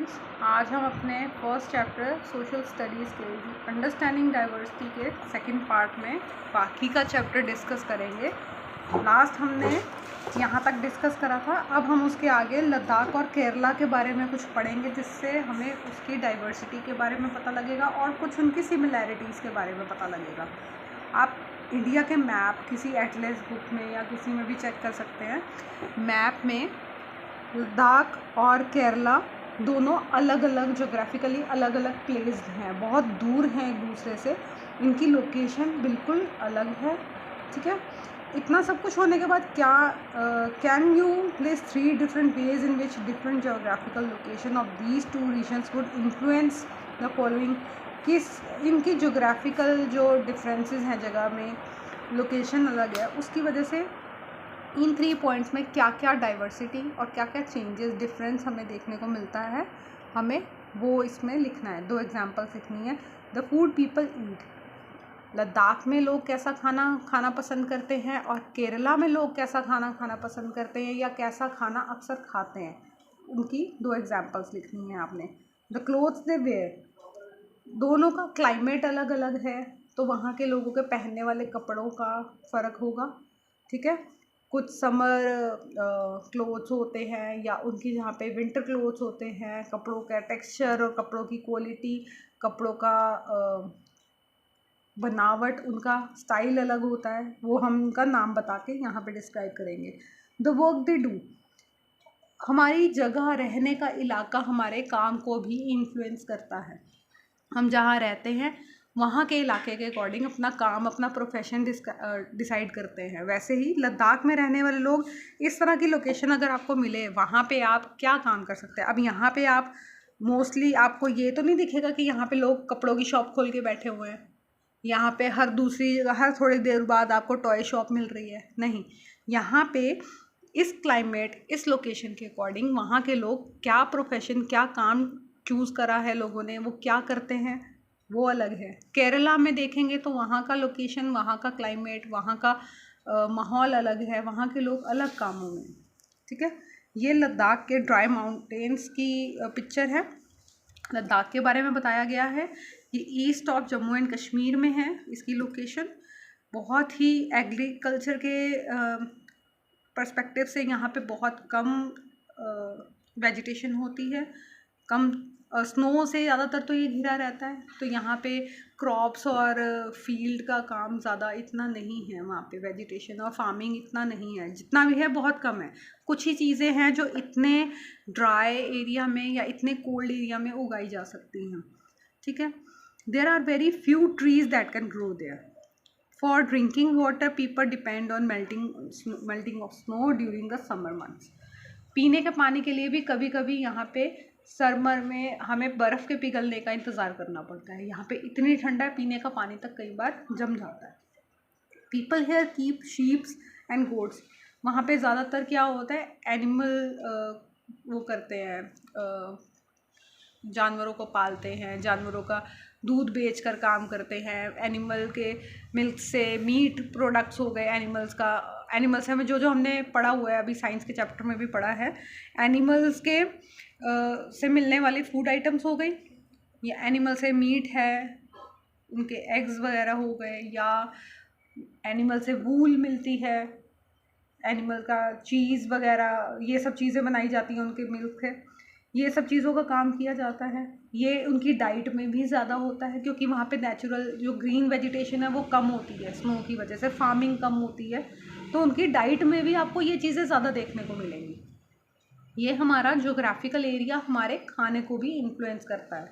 Students, आज हम अपने फर्स्ट चैप्टर सोशल स्टडीज़ के अंडरस्टैंडिंग डाइवर्सिटी के सेकंड पार्ट में बाकी का चैप्टर डिस्कस करेंगे। लास्ट हमने यहाँ तक डिस्कस करा था। अब हम उसके आगे लद्दाख और केरला के बारे में कुछ पढ़ेंगे, जिससे हमें उसकी डाइवर्सिटी के बारे में पता लगेगा और कुछ उनकी सिमिलैरिटीज़ के बारे में पता लगेगा। आप इंडिया के मैप किसी एटलस बुक में या किसी में भी चेक कर सकते हैं। मैप में लद्दाख और केरला दोनों अलग अलग जोग्राफिकली अलग अलग प्लेस्ड हैं, बहुत दूर हैं एक दूसरे से। इनकी लोकेशन बिल्कुल अलग है। ठीक है, इतना सब कुछ होने के बाद क्या can you place 3 different ways in which different geographical location of these 2 regions would influence the following. किस इनकी जोग्राफिकल जो डिफरेंसेस हैं, जगह में लोकेशन अलग है, उसकी वजह से इन 3 पॉइंट्स में क्या क्या डाइवर्सिटी और क्या क्या चेंजेस डिफरेंस हमें देखने को मिलता है, हमें वो इसमें लिखना है। 2 एग्जांपल्स लिखनी है। The food people eat, Ladakh में लोग कैसा खाना खाना पसंद करते हैं और केरला में लोग कैसा खाना खाना पसंद करते हैं या कैसा खाना अक्सर खाते हैं, उनकी 2 एग्जांपल्स लिखनी है आपने। द क्लोथ्स दे वेयर, दोनों का क्लाइमेट अलग अलग है, तो वहाँ के लोगों के पहनने वाले कपड़ों का फ़र्क होगा। ठीक है, कुछ समर क्लोथ्स होते हैं या उनकी जहाँ पे विंटर क्लोथ्स होते हैं, कपड़ों का टेक्सचर और कपड़ों की क्वालिटी, कपड़ों का बनावट, उनका स्टाइल अलग होता है। वो हम उनका नाम बता के यहाँ पे डिस्क्राइब करेंगे। द वर्क दे डू, हमारी जगह, रहने का इलाका हमारे काम को भी इन्फ्लुएंस करता है। हम जहाँ रहते हैं वहाँ के इलाके के अकॉर्डिंग अपना काम, अपना प्रोफेशन डिसाइड करते हैं। वैसे ही लद्दाख में रहने वाले लोग, इस तरह की लोकेशन अगर आपको मिले, वहाँ पे आप क्या काम कर सकते हैं। अब यहाँ पे आप मोस्टली आपको ये तो नहीं दिखेगा कि यहाँ पे लोग कपड़ों की शॉप खोल के बैठे हुए हैं, यहाँ पे हर थोड़ी देर बाद आपको टॉय शॉप मिल रही है, नहीं। यहाँ पे इस क्लाइमेट, इस लोकेशन के अकॉर्डिंग वहाँ के लोग क्या प्रोफेशन, क्या काम चूज़ करा है लोगों ने, वो क्या करते हैं, वो अलग है। केरला में देखेंगे तो वहाँ का लोकेशन, वहाँ का क्लाइमेट, वहाँ का माहौल अलग है, वहाँ के लोग अलग कामों में। ठीक है, ये लद्दाख के ड्राई माउंटेन्स की पिक्चर है। लद्दाख के बारे में बताया गया है। ये east of Jammu and Kashmir में है इसकी लोकेशन। बहुत ही एग्रीकल्चर के पर्सपेक्टिव से यहाँ पे बहुत कम वेजिटेशन होती है, कम स्नो से ज़्यादातर तो ये घिरा रहता है। तो यहाँ पे क्रॉप्स और फील्ड का काम ज़्यादा इतना नहीं है, वहाँ पे वेजिटेशन और फार्मिंग इतना नहीं है, जितना भी है बहुत कम है। कुछ ही चीज़ें हैं जो इतने ड्राई एरिया में या इतने कोल्ड एरिया में उगाई जा सकती हैं। ठीक है, there are very few trees that can grow there. For drinking water people depend on melting of snow during the summer months. पीने के पानी के लिए भी कभी कभी यहाँ पे समर में हमें बर्फ़ के पिघलने का इंतज़ार करना पड़ता है। यहाँ पे इतनी ठंडा है, पीने का पानी तक कई बार जम जाता है। People here keep sheeps and goats, वहाँ पे ज़्यादातर क्या होता है, एनिमल वो करते हैं, जानवरों को पालते हैं, जानवरों का दूध बेचकर काम करते हैं। एनिमल के मिल्क से मीट प्रोडक्ट्स हो गए, एनिमल्स हमें जो हमने पढ़ा हुआ है, अभी साइंस के चैप्टर में भी पढ़ा है। एनिमल्स के से मिलने वाली फूड आइटम्स हो गई, या एनिमल से मीट है, उनके एग्स वगैरह हो गए, या एनिमल से वूल मिलती है, एनिमल का चीज़ वगैरह, ये सब चीज़ें बनाई जाती हैं उनके मिल्क से। ये सब चीज़ों का काम किया जाता है। ये उनकी डाइट में भी ज़्यादा होता है, क्योंकि वहाँ पे नेचुरल जो ग्रीन वेजिटेशन है वो कम होती है, स्नो की वजह से फार्मिंग कम होती है, तो उनकी डाइट में भी आपको ये चीज़ें ज़्यादा देखने को मिलेंगी। ये हमारा जोग्राफिकल एरिया हमारे खाने को भी इन्फ्लुएंस करता है।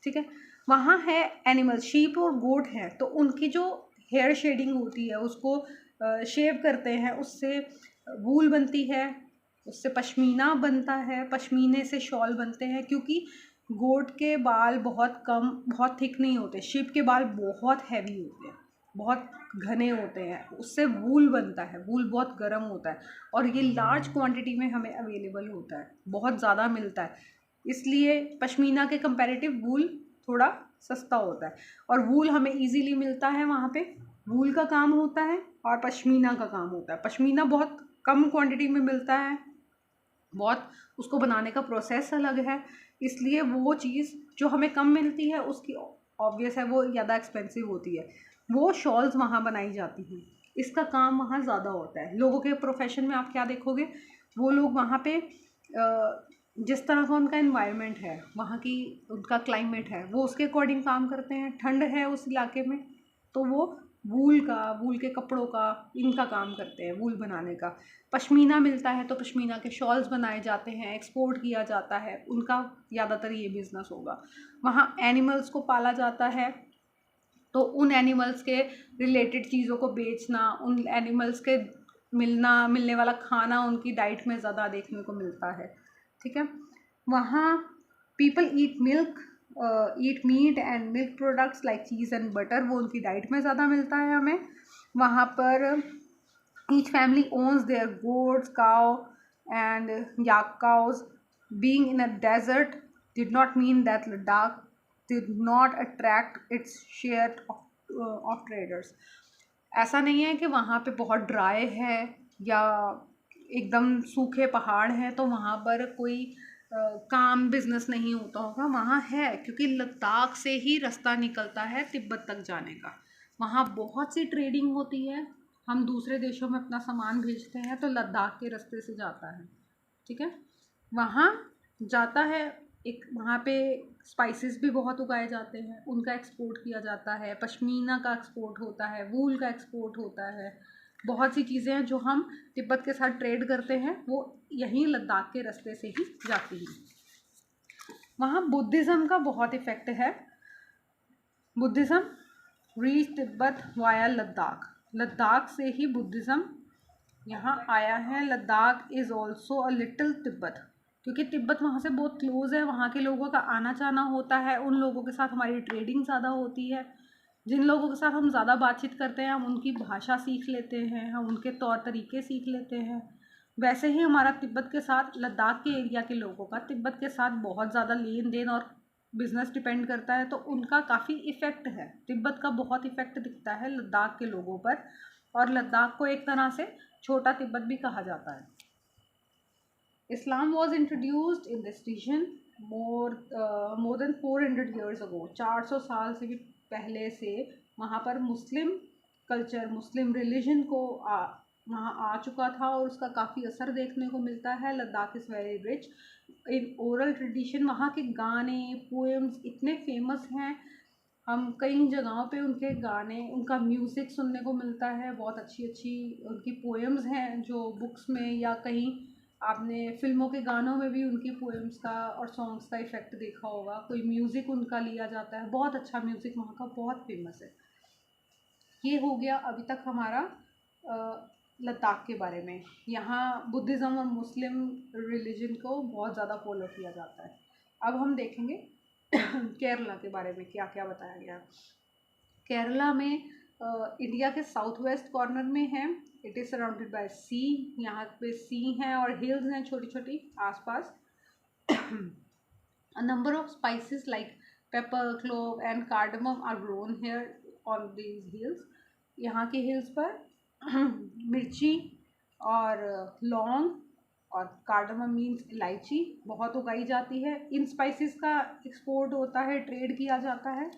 ठीक है, वहाँ है एनिमल, शीप और गोट हैं, तो उनकी जो हेयर शेडिंग होती है उसको शेव करते हैं, उससे वूल बनती है, उससे पश्मीना बनता है, पश्मीने से शॉल बनते हैं। क्योंकि गोट के बाल बहुत थिक नहीं होते, शीप के बाल बहुत हैवी होते हैं, बहुत घने होते हैं, उससे वूल बनता है। वूल बहुत गर्म होता है और ये लार्ज क्वांटिटी में हमें अवेलेबल होता है, बहुत ज़्यादा मिलता है, इसलिए पश्मीना के कंपैरेटिव वूल थोड़ा सस्ता होता है। और वूल हमें इजीली मिलता है, वहाँ पे वूल का काम होता है और पश्मीना का काम होता है। पश्मीना बहुत कम क्वांटिटी में मिलता है, बहुत उसको बनाने का प्रोसेस अलग है। इसलिए वो चीज़ जो हमें कम मिलती है उसकी ऑब्वियस है वो ज़्यादा एक्सपेंसिव होती है। वो शॉल्स वहाँ बनाई जाती हैं, इसका काम वहाँ ज़्यादा होता है। लोगों के प्रोफेशन में आप क्या देखोगे, वो लोग वहाँ पे जिस तरह का उनका एनवायरनमेंट है, वहाँ की उनका क्लाइमेट है, वो उसके अकॉर्डिंग काम करते हैं। ठंड है उस इलाके में तो वो वूल के कपड़ों का, इनका काम करते हैं, वूल बनाने का। पश्मीना मिलता है तो पश्मीना के शॉल्स बनाए जाते हैं, एक्सपोर्ट किया जाता है, उनका ज़्यादातर ये बिज़नेस होगा। वहाँ एनिमल्स को पाला जाता है तो उन एनिमल्स के रिलेटेड चीज़ों को बेचना, उन एनिमल्स के मिलने वाला खाना उनकी डाइट में ज़्यादा देखने को मिलता है। ठीक है, वहाँ people eat meat and milk products like cheese and butter, वो उनकी डाइट में ज़्यादा मिलता है हमें। वहाँ पर each family owns their goats, cow and yak cows. Being in a desert did not mean that Ladakh did not attract its share of traders. ऐसा नहीं है कि वहाँ पे बहुत ड्राई है या एकदम सूखे पहाड़ हैं तो वहाँ पर कोई काम बिजनेस नहीं होता होगा। वहाँ है, क्योंकि लद्दाख से ही रास्ता निकलता है तिब्बत तक जाने का। वहाँ बहुत सी ट्रेडिंग होती है, हम दूसरे देशों में अपना सामान भेजते हैं तो लद्दाख के रास्ते से जाता है। ठीक है, वहाँ जाता है। एक वहाँ पे स्पाइसेस भी बहुत उगाए जाते हैं, उनका एक्सपोर्ट किया जाता है। पश्मीना का एक्सपोर्ट होता है, वूल का एक्सपोर्ट होता है। बहुत सी चीज़ें हैं जो हम तिब्बत के साथ ट्रेड करते हैं, वो यहीं लद्दाख के रास्ते से ही जाती हैं। वहाँ बुद्धिज़्म का बहुत इफ़ेक्ट है। Buddhism reach Tibet via Ladakh, Ladakh से ही बुद्धिज़्म यहाँ आया है। Ladakh is also a little Tibet, क्योंकि तिब्बत वहाँ से बहुत क्लोज़ है, वहाँ के लोगों का आना जाना होता है, उन लोगों के साथ हमारी ट्रेडिंग ज़्यादा होती है। जिन लोगों के साथ हम ज़्यादा बातचीत करते हैं, हम उनकी भाषा सीख लेते हैं, हम उनके तौर तरीके सीख लेते हैं। वैसे ही हमारा तिब्बत के साथ, लद्दाख के एरिया के लोगों का तिब्बत के साथ बहुत ज़्यादा लेन देन और बिज़नेस डिपेंड करता है, तो उनका काफ़ी इफ़ेक्ट है। तिब्बत का बहुत इफ़ेक्ट दिखता है लद्दाख के लोगों पर, और लद्दाख को एक तरह से छोटा तिब्बत भी कहा जाता है। Islam was introduced in this region more than 400 years ago। 400 साल से भी पहले से वहाँ पर मुस्लिम कल्चर, मुस्लिम रिलीजन को वहाँ आ चुका था, और उसका काफ़ी असर देखने को मिलता है। Ladakh is very rich in oral tradition. वहाँ के गाने, पोएम्स इतने फेमस हैं, हम कई जगहों पे उनके गाने, उनका म्यूज़िक सुनने को मिलता है। बहुत अच्छी अच्छी उनकी पोएम्स हैं जो बुक्स में, या कहीं आपने फिल्मों के गानों में भी उनकी पोएम्स का और सॉन्ग्स का इफ़ेक्ट देखा होगा। कोई म्यूज़िक उनका लिया जाता है, बहुत अच्छा म्यूज़िक वहाँ का बहुत फेमस है। ये हो गया अभी तक हमारा लद्दाख के बारे में। यहाँ बुद्धिज़्म और मुस्लिम रिलीजन को बहुत ज़्यादा फॉलो किया जाता है। अब हम देखेंगे केरला के बारे में क्या क्या बताया गया। केरला में इंडिया के साउथ वेस्ट कॉर्नर में है। इट इज़ सराउंडेड बाय सी। यहाँ पे सी हैं और हिल्स हैं छोटी छोटी आसपास। A number of spices like pepper, clove and cardamom are grown here on these hills. यहाँ के हिल्स पर मिर्ची और लौंग और कार्डमम मीन्स इलायची बहुत उगाई जाती है। इन स्पाइसेस का एक्सपोर्ट होता है, ट्रेड किया जाता है।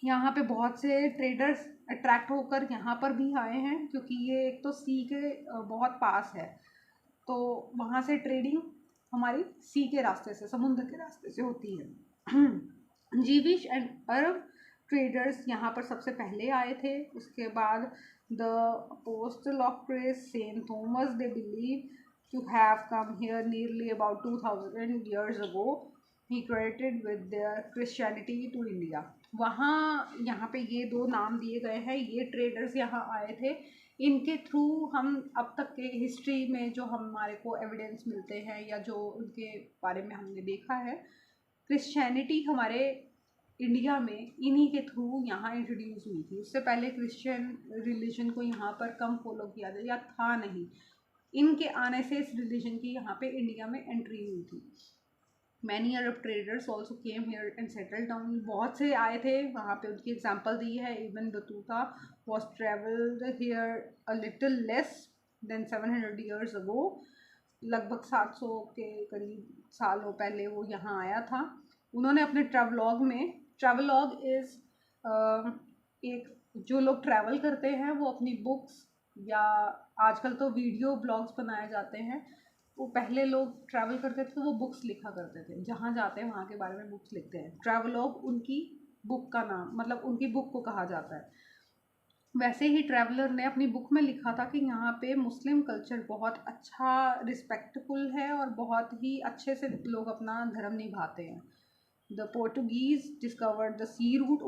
यहाँ पे बहुत से ट्रेडर्स अट्रैक्ट होकर यहाँ पर भी आए हैं, क्योंकि ये एक तो सी के बहुत पास है, तो वहाँ से ट्रेडिंग हमारी सी के रास्ते से, समुद्र के रास्ते से होती है। जीविश एंड अरब ट्रेडर्स यहाँ पर सबसे पहले आए थे। उसके बाद the apostle of Christ saint Thomas, they believe to have come here nearly about 2000 years ago. He credited with their Christianity to India. वहाँ यहाँ पे ये दो नाम दिए गए हैं, ये ट्रेडर्स यहाँ आए थे। इनके थ्रू हम अब तक के हिस्ट्री में जो हमारे को एविडेंस मिलते हैं या जो उनके बारे में हमने देखा है, क्रिश्चियनिटी हमारे इंडिया में इन्हीं के थ्रू यहाँ इंट्रोड्यूस हुई थी। उससे पहले क्रिश्चियन रिलीजन को यहाँ पर कम फॉलो किया जाए या था नहीं। इनके आने से इस रिलीजन की यहाँ पे इंडिया में एंट्री हुई थी। Many Arab traders also came here and settle down. बहुत से आए थे वहाँ पे, उनकी एग्जाम्पल दी है। Even Battuta was travelled here a little less than 700 years ago. लगभग 700 के करीब सालों पहले वो यहाँ आया था। उन्होंने अपने ट्रैवलॉग इज़ एक, जो लोग ट्रैवल करते हैं वो अपनी बुक्स, या आजकल तो वीडियो ब्लॉग्स बनाए जाते हैं, वो पहले लोग ट्रैवल करते थे तो वो बुक्स लिखा करते थे, जहाँ जाते हैं वहाँ के बारे में बुक्स लिखते हैं। ट्रैवलॉग उनकी बुक का नाम, मतलब उनकी बुक को कहा जाता है। वैसे ही ट्रैवलर ने अपनी बुक में लिखा था कि यहाँ पे मुस्लिम कल्चर बहुत अच्छा, रिस्पेक्टफुल है और बहुत ही अच्छे से लोग अपना धर्म निभाते हैं। The Portuguese discovered the sea route,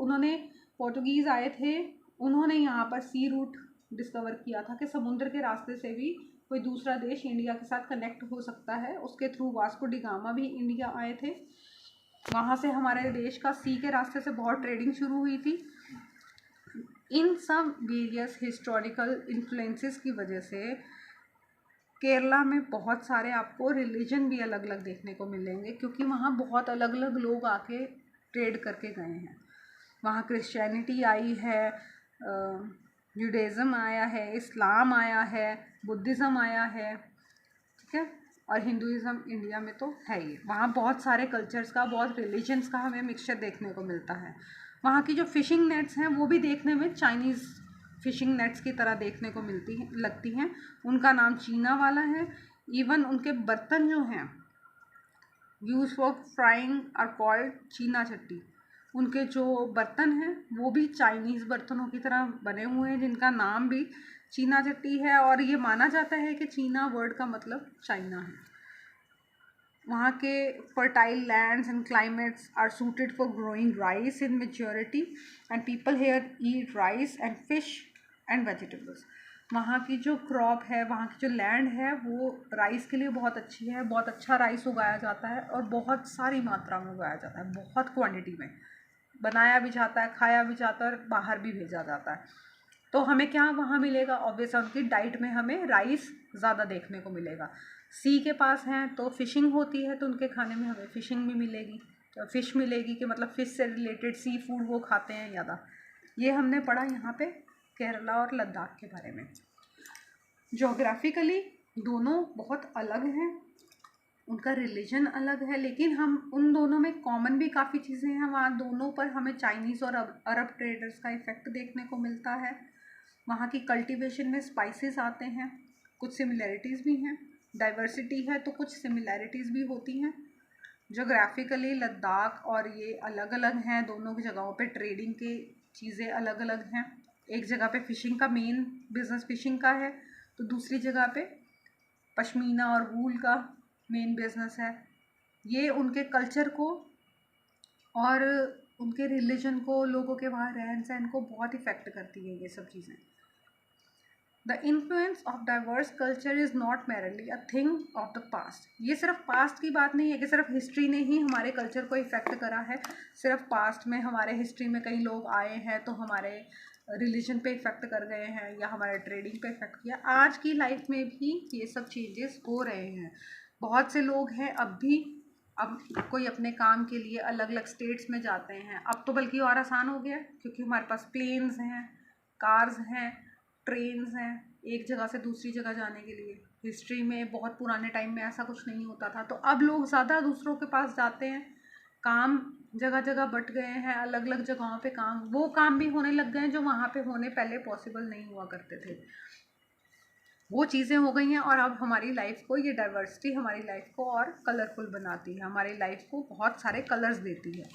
Portuguese आए थे, उन्होंने यहाँ पर सी रूट डिस्कवर किया था कि समुद्र के रास्ते से भी कोई दूसरा देश इंडिया के साथ कनेक्ट हो सकता है। उसके थ्रू वास्को डी गामा भी इंडिया आए थे। वहाँ से हमारे देश का सी के रास्ते से बहुत ट्रेडिंग शुरू हुई थी। इन सब वेरियस हिस्टोरिकल इन्फ्लुएंसेस की वजह से केरला में बहुत सारे आपको रिलीजन भी अलग अलग देखने को मिलेंगे, क्योंकि वहाँ बहुत अलग अलग लोग आके ट्रेड करके गए हैं। वहाँ क्रिश्चियनिटी आई है, जुडाइज़म आया है, इस्लाम आया है, बुद्धिज़्म आया है, ठीक है, और हिंदुज़म इंडिया में तो है ही। वहाँ बहुत सारे कल्चर्स का, बहुत रिलीजन्स का हमें मिक्सचर देखने को मिलता है। वहाँ की जो फ़िशिंग नेट्स हैं वो भी देखने में चाइनीज़ फ़िशिंग नेट्स की तरह देखने को लगती हैं। उनका नाम चीना वाला है। इवन उनके बर्तन जो हैं use for frying are called cheena chatti. उनके जो बर्तन हैं वो भी चाइनीज़ बर्तनों की तरह बने हुए हैं, जिनका नाम भी चीना चट्टी है, और ये माना जाता है कि चीना वर्ड का मतलब चाइना है। वहाँ के fertile lands and climates are suited for growing rice in majority, and people here eat rice and fish and vegetables. वहाँ की जो क्रॉप है, वहाँ की जो लैंड है वो राइस के लिए बहुत अच्छी है। बहुत अच्छा राइस उगाया जाता है और बहुत सारी मात्रा में उगाया जाता है, बहुत क्वांटिटी में बनाया भी जाता है, खाया भी जाता है और बाहर भी भेजा जाता है। तो हमें क्या वहाँ मिलेगा? ऑब्वियस उनकी डाइट में हमें राइस ज़्यादा देखने को मिलेगा। सी के पास हैं तो फ़िशिंग होती है, तो उनके खाने में हमें फ़िशिंग भी मिलेगी, तो फ़िश मिलेगी कि मतलब फ़िश से रिलेटेड सी फूड वो खाते हैं ज़्यादा। ये हमने पढ़ा यहाँ पे केरला और लद्दाख के बारे में। जोग्राफिकली दोनों बहुत अलग हैं, उनका रिलीजन अलग है, लेकिन हम उन दोनों में कॉमन भी काफ़ी चीज़ें हैं। वहाँ दोनों पर हमें चाइनीज़ और अरब ट्रेडर्स का इफ़ेक्ट देखने को मिलता है। वहाँ की कल्टीवेशन में स्पाइसेस आते हैं, कुछ सिमिलैरिटीज़ भी हैं। डाइवर्सिटी है तो कुछ सिमिलैरिटीज़ भी होती हैं। जोग्राफिकली लद्दाख और ये अलग अलग हैं, दोनों की जगहों पे ट्रेडिंग की चीज़ें अलग अलग हैं। एक जगह पे फ़िशिंग का मेन बिज़नेस फ़िशिंग का है, तो दूसरी जगह पे पश्मीना और वूल का मेन बिज़नेस है। ये उनके कल्चर को और उनके रिलीजन को, लोगों के वहाँ रहन सहन को बहुत इफ़ेक्ट करती है ये सब चीज़ें। The influence of diverse culture is not merely a thing of the past. ये सिर्फ पास्ट की बात नहीं है कि सिर्फ हिस्ट्री ने ही हमारे कल्चर को इफ़ेक्ट करा है, सिर्फ पास्ट में हमारे हिस्ट्री में कई लोग आए हैं तो हमारे रिलीजन पे इफ़ेक्ट कर गए हैं या हमारे ट्रेडिंग पे इफ़ेक्ट किया। आज की लाइफ में भी ये सब चेंजेस हो रहे हैं। बहुत से लोग हैं अब कोई अपने काम के लिए अलग अलग स्टेट्स में जाते हैं। अब तो बल्कि और आसान हो गया, क्योंकि हमारे पास प्लेन्स हैं, कार्स हैं, ट्रेन्स हैं एक जगह से दूसरी जगह जाने के लिए। हिस्ट्री में बहुत पुराने टाइम में ऐसा कुछ नहीं होता था, तो अब लोग ज़्यादा दूसरों के पास जाते हैं। काम जगह जगह बट गए हैं, अलग अलग जगहों पे वो काम भी होने लग गए हैं जो वहाँ पे होने पहले पॉसिबल नहीं हुआ करते थे। वो चीज़ें हो गई हैं और अब हमारी लाइफ को, ये डाइवर्सिटी हमारी लाइफ को और कलरफुल बनाती है, हमारी लाइफ को बहुत सारे कलर्स देती है।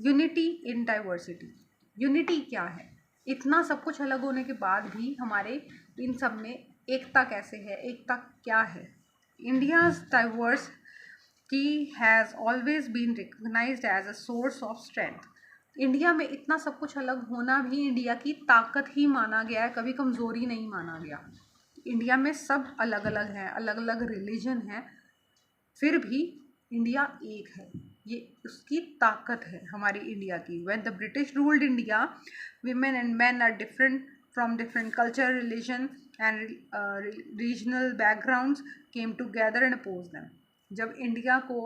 Unity in diversity. यूनिटी क्या है? इतना सब कुछ अलग होने के बाद भी हमारे इन सब में एकता कैसे है? एकता क्या है? India's diversity has always been recognized as a source of strength. India में इतना सब कुछ अलग होना भी इंडिया की ताकत ही माना गया है, कभी कमज़ोरी नहीं माना गया। इंडिया में सब अलग अलग हैं, अलग अलग रिलीजन हैं, फिर भी इंडिया एक है। ये उसकी ताकत है हमारी इंडिया की। When the British ruled India, women and men are different from different culture, religion and regional backgrounds came together and opposed them. जब इंडिया को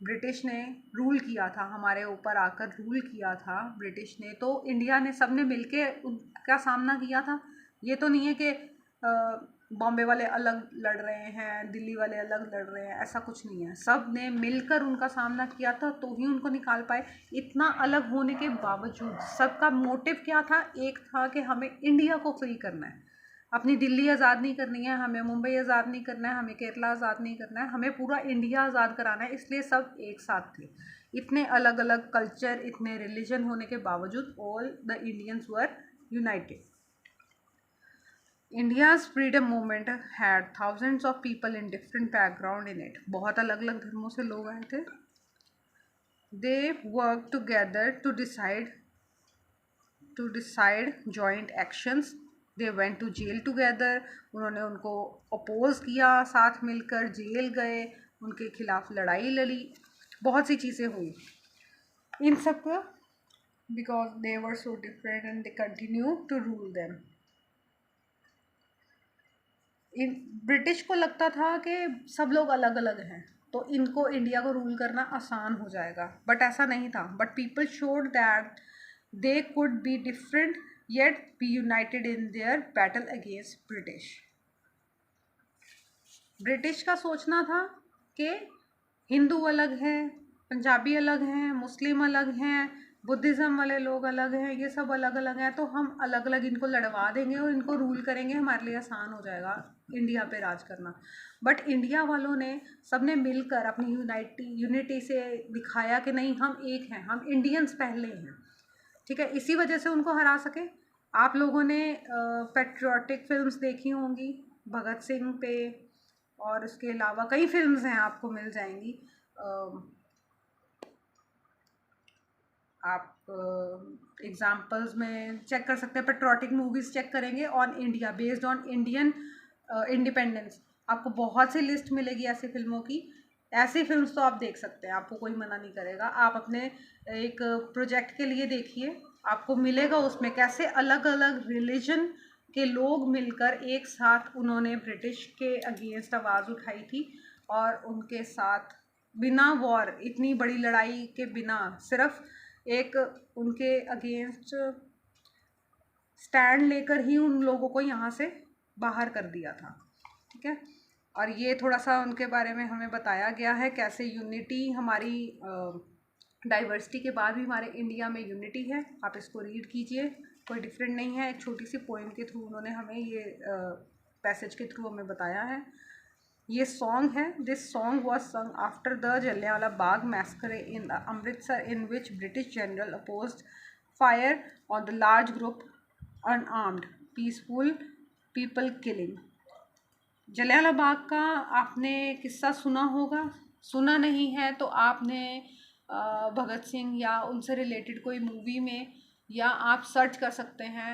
ब्रिटिश ने रूल किया था, हमारे ऊपर आकर रूल किया था ब्रिटिश ने, तो इंडिया ने, सब ने मिलके उनका सामना किया था। ये तो नहीं है कि बॉम्बे वाले अलग लड़ रहे हैं, दिल्ली वाले अलग लड़ रहे हैं, ऐसा कुछ नहीं है। सब ने मिलकर उनका सामना किया था तो ही उनको निकाल पाए। इतना अलग होने के बावजूद सबका मोटिव क्या था? एक था कि हमें इंडिया को फ्री करना है, अपनी दिल्ली आज़ाद नहीं करनी है, हमें मुंबई आज़ाद नहीं करना है, हमें केरला आज़ाद नहीं करना है, हमें पूरा इंडिया आज़ाद कराना है। इसलिए सब एक साथ थे। इतने अलग अलग कल्चर, इतने रिलीजन होने के बावजूद all the Indians were united. India's freedom movement had thousands of people in different background in it. बहुत अलग अलग धर्मों से लोग आए थे। They work together to decide joint actions. They went to jail together. उन्होंने उनको अपोज किया, साथ मिलकर जेल गए, उनके खिलाफ लड़ाई लड़ी, बहुत सी चीज़ें हुई। इन सब का because they were so different and they continue to rule them. British को लगता था कि सब लोग अलग अलग हैं तो इनको इंडिया को रूल करना आसान हो जाएगा, बट ऐसा नहीं था। But people showed that they could be different yet be united in their battle against British. British का सोचना था कि हिंदू अलग है, पंजाबी अलग हैं, मुस्लिम अलग हैं, बुद्धिज़्म वाले लोग अलग हैं, ये सब अलग अलग हैं, तो हम अलग अलग इनको लड़वा देंगे और इनको रूल करेंगे, हमारे लिए आसान हो जाएगा इंडिया पे राज करना। बट इंडिया वालों ने सब ने मिलकर अपनी यूनिटी से दिखाया कि नहीं, हम एक हैं, हम इंडियंस पहले हैं, ठीक है। इसी वजह से उनको हरा सके। आप लोगों ने पेट्रियाटिक फिल्म्स देखी होंगी भगत सिंह पे, और उसके अलावा कई फिल्म्स हैं, आपको मिल जाएंगी। आप एग्जाम्पल्स में चेक कर सकते हैं, पेट्रियाटिक मूवीज़ चेक करेंगे on India, based on Indian independence, आपको बहुत सी लिस्ट मिलेगी ऐसी फिल्मों की। ऐसी फिल्म्स तो आप देख सकते हैं, आपको कोई मना नहीं करेगा। आप अपने एक प्रोजेक्ट के लिए देखिए, आपको मिलेगा उसमें कैसे अलग अलग रिलीजन के लोग मिलकर एक साथ उन्होंने ब्रिटिश के अगेंस्ट आवाज़ उठाई थी, और उनके साथ बिना वॉर, इतनी बड़ी लड़ाई के बिना, सिर्फ एक उनके अगेंस्ट स्टैंड लेकर ही उन लोगों को यहाँ से बाहर कर दिया था, ठीक है। और ये थोड़ा सा उनके बारे में हमें बताया गया है, कैसे यूनिटी हमारी डाइवर्सिटी के बाद भी हमारे इंडिया में यूनिटी है। आप इसको रीड कीजिए, कोई डिफरेंट नहीं है। एक छोटी सी पोइम के थ्रू उन्होंने हमें ये पैसेज के थ्रू हमें बताया है। ये सॉन्ग है, this song was sung after the Jallianwala Bagh massacre in Amritsar, in which British general opposed fire on the large group unarmed peaceful people killing. Jallianwala Bagh का आपने किस्सा सुना होगा, सुना नहीं है तो आपने भगत सिंह या उनसे रिलेटेड कोई मूवी में, या आप सर्च कर सकते हैं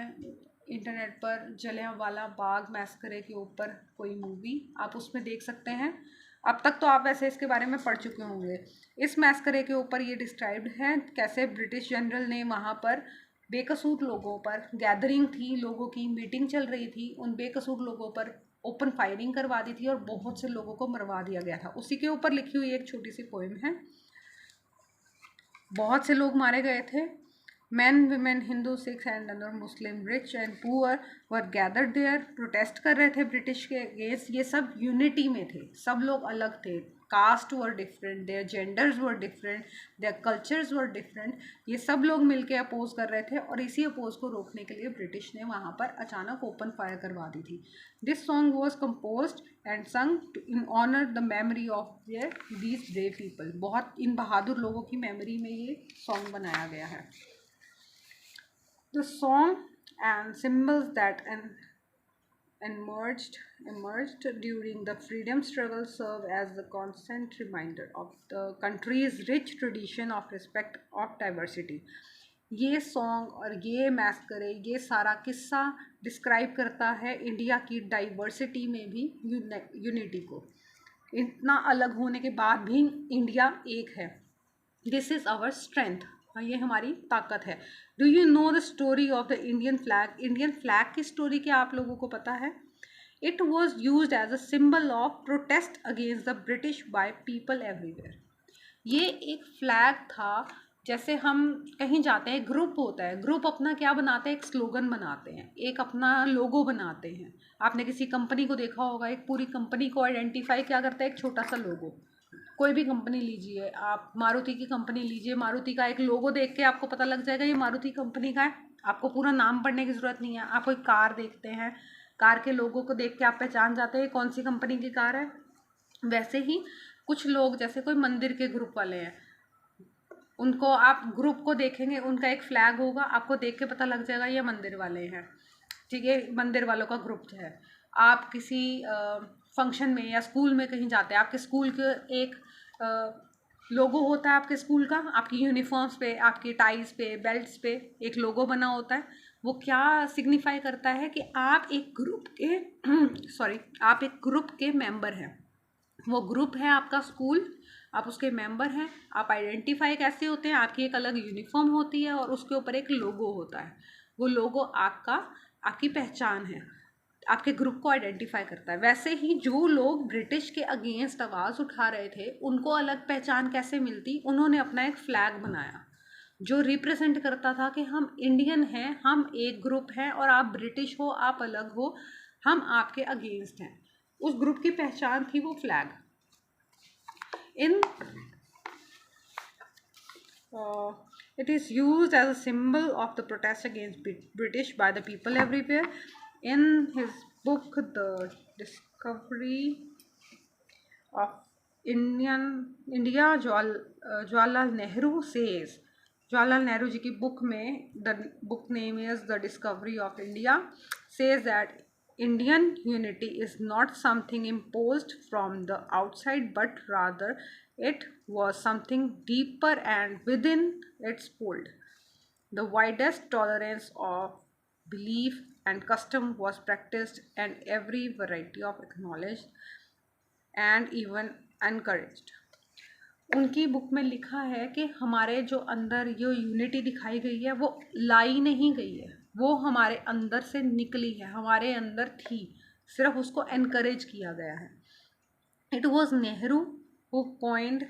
इंटरनेट पर जलियांवाला बाग मैसकरे के ऊपर कोई मूवी, आप उसमें देख सकते हैं। अब तक तो आप वैसे इसके बारे में पढ़ चुके होंगे। इस मैसकरे के ऊपर ये डिस्क्राइब्ड है कैसे ब्रिटिश जनरल ने वहाँ पर बेकसूर लोगों पर, गैदरिंग थी, लोगों की मीटिंग चल रही थी, उन बेकसूर लोगों पर ओपन फायरिंग करवा दी थी और बहुत से लोगों को मरवा दिया गया था। उसी के ऊपर लिखी हुई एक छोटी सी पोइम है। बहुत से लोग मारे गए थे। Men, women, Hindu, Sikhs and other Muslim, rich and poor were gathered there। Protest कर रहे थे ब्रिटिश के अगेंस्ट। ये सब यूनिटी में थे, सब लोग अलग थे, caste were different, their genders were different, their cultures were different. ये सब लोग मिलके अपोज कर रहे थे और इसी अपोज को रोकने के लिए ब्रिटिश ने वहाँ पर अचानक ओपन फायर करवा दी थी। This song was composed and sung in honour the memory of these brave people. बहुत इन बहादुर लोगों की मेमोरी में ये सॉन्ग बनाया गया है। The song and symbols that emerged during the freedom struggle serve as the constant reminder of the country's rich tradition of respect of diversity। ये सॉन्ग और ये मैसकरे, ये सारा किस्सा डिस्क्राइब करता है इंडिया की डाइवर्सिटी में भी यूनिटी को। इतना अलग होने के बाद भी इंडिया एक है। दिस इज़ आवर स्ट्रेंथ, ये हमारी ताकत है। Do you know the story of the Indian flag? Indian flag की स्टोरी क्या आप लोगों को पता है? It was use as a symbol of protest against the British by people everywhere. ये एक फ्लैग था जैसे हम कहीं जाते हैं, ग्रुप होता है, ग्रुप अपना क्या बनाते हैं, एक स्लोगन बनाते हैं, एक अपना लोगो बनाते हैं। आपने किसी कंपनी को देखा होगा, एक पूरी कंपनी को आइडेंटिफाई क्या करता है, एक छोटा सा लोगो। कोई भी कंपनी लीजिए आप, मारुति की कंपनी लीजिए, मारुति का एक लोगो देख के आपको पता लग जाएगा ये मारुति कंपनी का है। आपको पूरा नाम पढ़ने की ज़रूरत नहीं है। आप कोई कार देखते हैं, कार के लोगो को देख के आप पहचान जाते हैं कौन सी कंपनी की कार है। वैसे ही कुछ लोग, जैसे कोई मंदिर के ग्रुप वाले हैं, उनको आप ग्रुप को देखेंगे, उनका एक फ्लैग होगा, आपको देख के पता लग जाएगा ये मंदिर वाले हैं, ठीक है, मंदिर वालों का ग्रुप है। आप किसी फंक्शन में या स्कूल में कहीं जाते हैं, आपके स्कूल के एक लोगो होता है आपके स्कूल का, आपकी यूनिफॉर्म्स पे, आपकी टाइज पे, बेल्ट्स पे एक लोगो बना होता है। वो क्या सिग्निफाई करता है कि आप एक ग्रुप के आप एक ग्रुप के मेंबर हैं। वो ग्रुप है आपका स्कूल, आप उसके मेंबर हैं। आप आइडेंटिफाई कैसे होते हैं, आपकी एक अलग यूनिफॉर्म होती है और उसके ऊपर एक लोगो होता है। वो लोगो आपकी पहचान है, आपके ग्रुप को आइडेंटिफाई करता है। वैसे ही जो लोग ब्रिटिश के अगेंस्ट आवाज़ उठा रहे थे, उनको अलग पहचान कैसे मिलती, उन्होंने अपना एक फ्लैग बनाया जो रिप्रेजेंट करता था कि हम इंडियन हैं, हम एक ग्रुप हैं और आप ब्रिटिश हो, आप अलग हो, हम आपके अगेंस्ट हैं। उस ग्रुप की पहचान थी वो flag. It is used as a symbol of the protest against British by the people everywhere. In his book, The Discovery of India, Jawaharlal Nehru says, Jawaharlal Nehru जी की बुक में, the book name is The Discovery of India, says that Indian unity is not something imposed from the outside, but rather it was something deeper and within its fold. The widest tolerance of belief and custom was practiced, and every variety of acknowledged and even encouraged. उनकी book में लिखा है कि हमारे जो अंदर जो unity दिखाई गई है वो लाई नहीं गई है, वो हमारे अंदर से निकली है, हमारे अंदर थी, सिर्फ उसको एनकरेज किया गया है। It was Nehru who coined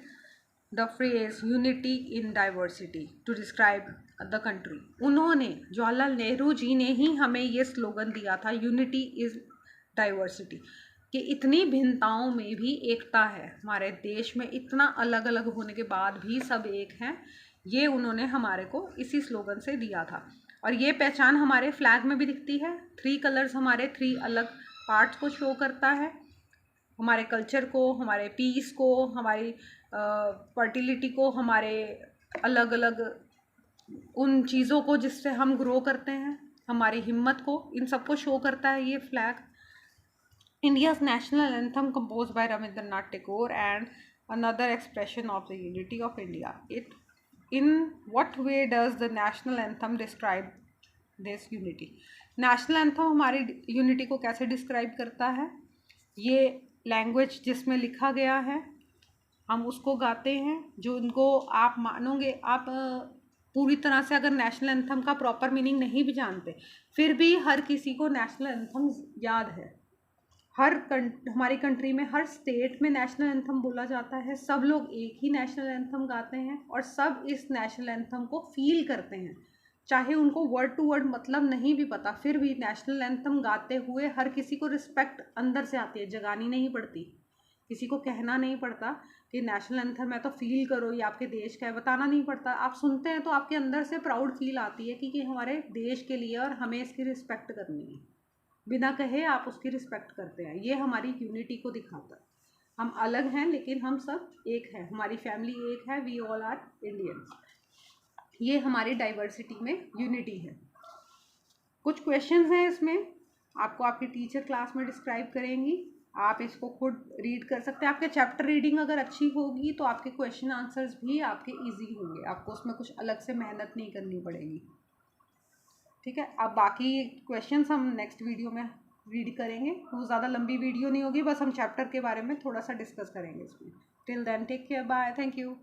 the phrase unity in diversity to describe the country. उन्होंने, जवाहरलाल नेहरू जी ने ही हमें ये स्लोगन दिया था, यूनिटी इज डाइवर्सिटी, कि इतनी भिन्नताओं में भी एकता है। हमारे देश में इतना अलग अलग होने के बाद भी सब एक हैं, ये उन्होंने हमारे को इसी स्लोगन से दिया था। और ये पहचान हमारे फ्लैग में भी दिखती है। 3 कलर्स हमारे 3 अलग पार्ट्स को शो करता है, हमारे कल्चर को, हमारे पीस को, हमारी फर्टिलिटी को, हमारे अलग अलग उन चीज़ों को जिससे हम ग्रो करते हैं, हमारी हिम्मत को, इन सबको शो करता है ये flag. India's national anthem, composed by Rabindranath Tagore and another expression of the unity of India. In what way does the national anthem describe this unity? National anthem हमारी unity को कैसे describe करता है? ये language जिसमें लिखा गया है, हम उसको गाते हैं। जो इनको आप मानोगे, आप पूरी तरह से अगर नेशनल एंथम का प्रॉपर मीनिंग नहीं भी जानते, फिर भी हर किसी को नेशनल एंथम याद है। हमारी कंट्री में हर स्टेट में नेशनल एंथम बोला जाता है, सब लोग एक ही नेशनल एंथम गाते हैं और सब इस नेशनल एंथम को फील करते हैं, चाहे उनको वर्ड टू वर्ड मतलब नहीं भी पता, फिर भी नेशनल एंथम गाते हुए हर किसी को रिस्पेक्ट अंदर से आती है, जगानी नहीं पड़ती, किसी को कहना नहीं पड़ता कि नेशनल एंथम है तो फील करो ये आपके देश का है, बताना नहीं पड़ता। आप सुनते हैं तो आपके अंदर से प्राउड फील आती है कि हमारे देश के लिए और हमें इसकी रिस्पेक्ट करनी है, बिना कहे आप उसकी रिस्पेक्ट करते हैं। ये हमारी यूनिटी को दिखाता है। हम अलग हैं लेकिन हम सब एक हैं, हमारी फैमिली एक है, वी ऑल आर इंडियंस। ये हमारी डाइवर्सिटी में यूनिटी है। कुछ क्वेश्चंस हैं इसमें, आपको आपकी टीचर क्लास में डिस्क्राइब करेंगी, आप इसको खुद रीड कर सकते हैं। आपके चैप्टर रीडिंग अगर अच्छी होगी तो आपके क्वेश्चन आंसर्स भी आपके ईजी होंगे, आपको उसमें कुछ अलग से मेहनत नहीं करनी पड़ेगी, ठीक है। अब बाकी क्वेश्चंस हम नेक्स्ट वीडियो में रीड करेंगे, वो ज़्यादा लंबी वीडियो नहीं होगी, बस हम चैप्टर के बारे में थोड़ा सा डिस्कस करेंगे इसमें। Till then take care, bye, thank you.